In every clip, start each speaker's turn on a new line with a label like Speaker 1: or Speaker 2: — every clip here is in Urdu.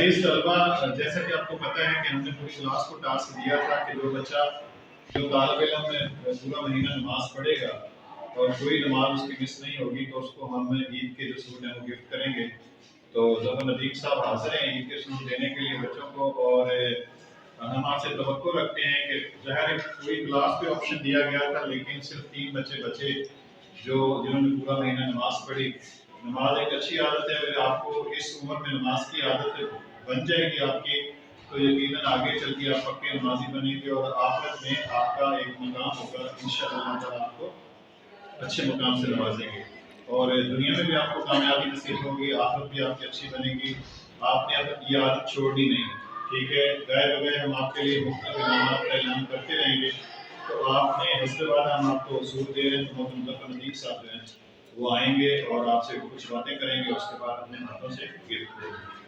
Speaker 1: عزیز طلبا، جیسا کہ آپ کو پتہ ہے کہ ہم نے پوری کلاس کو ٹاسک دیا تھا کہ جو بچہ جو طالب علم میں پورا مہینہ نماز پڑھے گا اور کوئی نماز اس کی مس نہیں ہوگی تو اس کو ہم عید کے جو سوٹ ہیں وہ گفٹ کریں گے. تو ظفر ندیم صاحب حاضر ہیں عید کے سوٹ دینے کے لیے بچوں کو، اور ہم آپ سے توقع رکھتے ہیں کہ ظاہر پوری کلاس پہ آپشن دیا گیا تھا لیکن صرف 3 بچے بچے جنہوں نے پورا مہینہ نماز پڑھی. نماز ایک اچھی عادت ہے، اگر آپ کو اس عمر میں نماز کی عادت بن جائے گی آپ کی تو یقیناً آگے چل کے آپ پکے نمازی بنیں گے اور آخرت میں آپ کا ایک مقام ہوگا. انشاءاللہ تعالیٰ آپ کو اچھے مقام سے نوازیں گے اور دنیا میں بھی آپ کو کامیابی نصیب ہوگی، آخرت بھی آپ کی اچھی بنے گی. آپ نے اب یہ عادت چھوڑنی نہیں، ٹھیک ہے؟ گئے بغیر ہم آپ کے لیے مختلف انعامات کا اعلان کرتے رہیں گے. تو آپ نے اس کے بعد ہم آپ کو حضور دے رہے ہیں تو محترم ظفر ندیم صاحب جو ہیں وہ آئیں گے اور آپ سے کچھ باتیں کریں گے، اس کے بعد اپنے ہاتھوں سے گفٹ دیں گے.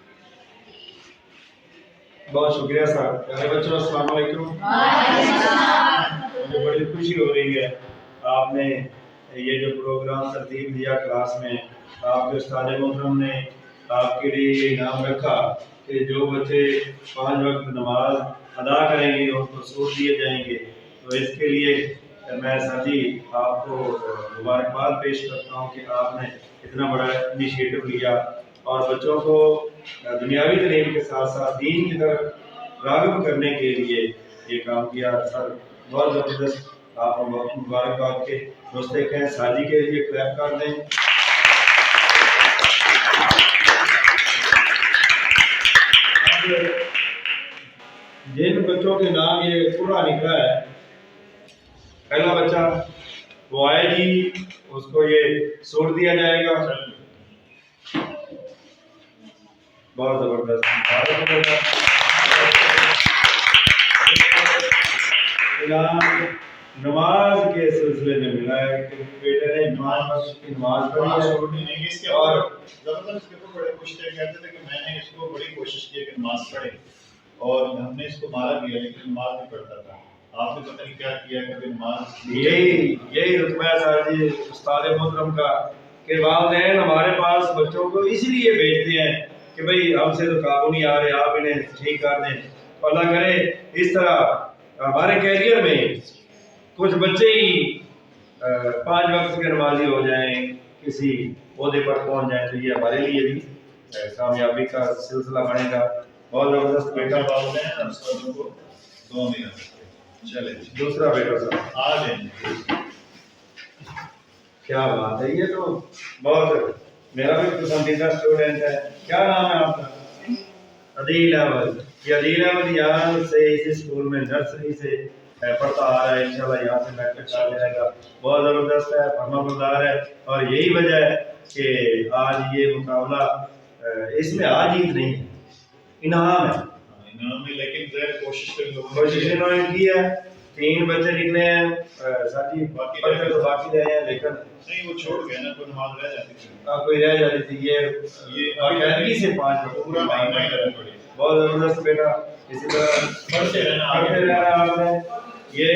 Speaker 2: بہت شکریہ صاحب. پیارے بچوں السلام علیکم. مجھے بڑی خوشی ہو رہی ہے آپ نے یہ جو پروگرام ترتیب دیا کلاس میں، آپ کے استاد محترم نے آپ کے لیے یہ انعام رکھا کہ جو بچے 5 وقت نماز ادا کریں گے ان کو سوٹ دیے جائیں گے. تو اس کے لیے میں ساتھی آپ کو مبارکباد پیش کرتا ہوں کہ آپ نے اتنا بڑا انیشیٹو لیا اور بچوں کو دنیاوی تعلیم کے ساتھ ساتھ دین کی طرف راغب کرنے کے لیے یہ کام کیا. سر بہت زبردست، آپ کو بہت مبارکباد کے دوستے کہیں ساجی کے لیے کلیپ کر دیں. جن بچوں کے نام یہ پورا نکلا ہے، پہلا بچہ وہ آئے گی، اس کو یہ سوٹ دیا جائے گا. بہت زبردست انعام نماز کے سلسلے میں ملا ہے کہ بیٹے نے نماز پڑھی ہے. اور
Speaker 1: زبردست کے اوپر بڑے خوش تھے، کہتے تھے کہ میں نے اس کو بڑی کوشش کی کہ نماز پڑھے اور ہم نے اس کو مارا بھی ہے لیکن نماز نہیں پڑھتا تھا. آپ نے پتہ نہیں کیا کیا کہ نماز
Speaker 2: یہی رتبہ ہے سر جی استاد محترم کا کہ والدین ہمارے پاس بچوں کو اس لیے بھیجتے ہیں کہ بھئی ہم سے تو قابو نہیں آ رہے، آپ انہیں ٹھیک کر دیں. اللہ کرے اس طرح ہمارے کیریئر میں کچھ بچے ہی 5 وقت کے نمازی ہو جائیں، کسی عہدے پر پہنچ جائیں تو یہ ہمارے لیے بھی کامیابی کا سلسلہ بنے گا. بہت زبردست بیٹا.
Speaker 1: والدین استادوں کو دعا میں رکھتے. چلے
Speaker 2: دوسرا بیٹا صاحب
Speaker 1: آ جائیں.
Speaker 2: کیا بات ہے، یہ تو بہت میرا بھی پسندیدہ اسٹوڈنٹ ہے. کیا نام ہے آپ کا؟ عدیل احمد. یہ عدیل احمد یہاں سے اس اسکول میں نرسری سے پڑھتا آ رہا ہے. انشاءاللہ یہاں سے میٹرک کر جائے گا. بہت زبردست ہے، فرما بردار ہے اور یہی وجہ ہے کہ آج یہ مقابلہ اس میں آج ہی نہیں ہے، انعام ہے.
Speaker 1: انعام میں لیکن
Speaker 2: کوشش انہوں نے کی ہے. 3 بچے نکلے ہیں ساتھی، باقی رہے ہیں لیکن
Speaker 1: نہیں وہ چھوڑ گئے نا، کوئی نماز رہ جاتی تھی.
Speaker 2: کوئی رہ جاتی تھی. یہ باقاعدگی سے 5
Speaker 1: پورا مہینہ ہی رہ پڑی.
Speaker 2: بہت زبردست بیٹا. اسی طرح
Speaker 1: پڑھتے
Speaker 2: رہنا آپ نے. یہ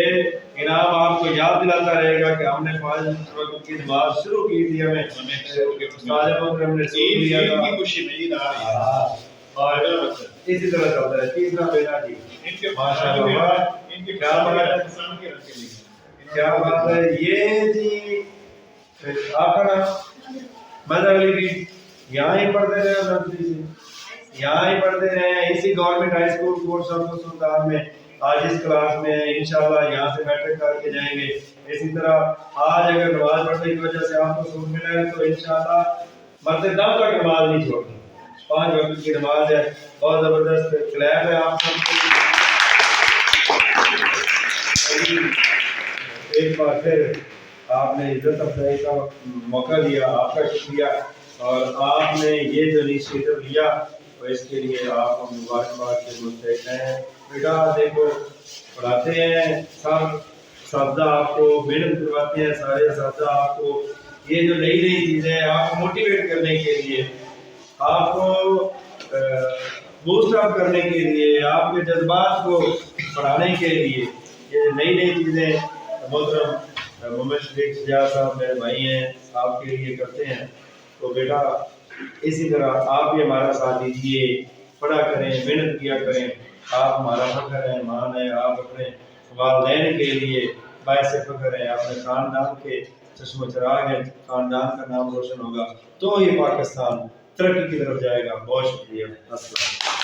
Speaker 2: انعام آپ کو یاد دلاتا رہے گا کہ ہم نے 5 وقت کی نماز شروع کی تھی. ہمیں استاد محترم نے سوچ لیا تھا.
Speaker 1: خوشی میں عید آ رہی ہے.
Speaker 2: اسی طرح چلتا ہے. تیسرا بیٹا جی ماشاءاللہ کیا بات ہے. یہ جی آپ کا نام مدر علی بھی یہاں ہی پڑھتے رہے، نرسری سے یہاں ہی پڑھتے رہے ہیں اسی گورنمنٹ ہائی اسکول کوٹ شمس سلطان میں. آج اس کلاس میں انشاءاللہ یہاں سے میٹرک کر کے جائیں گے. اسی طرح آج اگر نماز پڑھنے کی وجہ سے آپ کو سوٹ ملا ہے تو انشاءاللہ مرتے دم تک نماز نہیں چھوڑنی. 5 وقت کی نماز ہے. بہت زبردست کلیپ ہے آپ سب کو. ایک بار پھر آپ نے عزت افزائی کا موقع دیا، آپ کا شکریہ. اور آپ نے یہ جو انیشیٹو لیا تو اس کے لیے آپ کو مبارکباد کے مستحق ہیں. بیٹا دیکھو پڑھاتے ہیں سب اساتذہ، آپ کو محنت کرواتے ہیں سارے اساتذہ. آپ کو یہ جو نئی نئی چیزیں آپ کو موٹیویٹ کرنے کے لیے، آپ کو بوسٹ اپ کرنے کے لیے، آپ کے جذبات کو بڑھانے کے لیے یہ نئی نئی چیزیں محترم محمد شفیق سجاد صاحب میرے بھائی ہیں آپ کے لیے کرتے ہیں. تو بیٹا اسی طرح آپ بھی ہمارا ساتھ دیجیے پڑھا کریں، محنت کیا کریں. آپ ہمارا فخر ہے، مان ہے. آپ اپنے والدین کے لیے باعث فخر ہے، اپنے خاندان کے چشم و چراغ ہے. خاندان کا نام روشن ہوگا تو یہ پاکستان ترقی کی طرف جائے گا. بہت شکریہ. السلام.